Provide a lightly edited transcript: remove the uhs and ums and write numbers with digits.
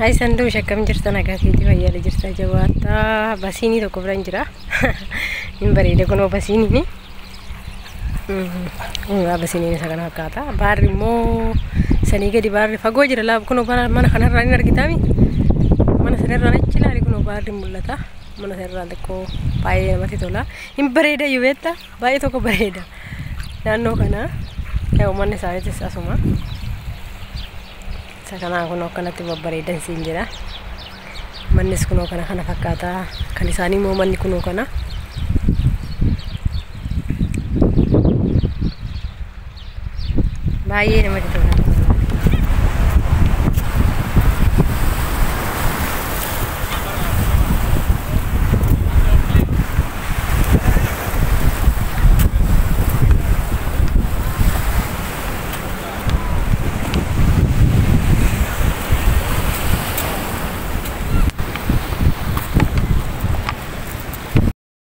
Hai sandu shakkam jirtan akka keetii fayyaala jirta jabaata basiinii tokko bira jira hin bareede kunoo basiinii basiinii isa kana fakkaata baarri immoo sanii gadi baarri fagoo jira laaf kunoo mana kanarraa hin argitami mana sanarraa achi ilaali kunoo baarri mul'ata mana sanarraa xiqqoo baay'ee namatti tola hin bareeda yubeetta baay'ee tokko bareeda naannoo kana yoo manni isaaniitis asuma sakana kuno kanatti babbareedan siin jira mannis kuno kana fakkaata kan isaanii immoo manni kuno kana baay'ee namatti tola.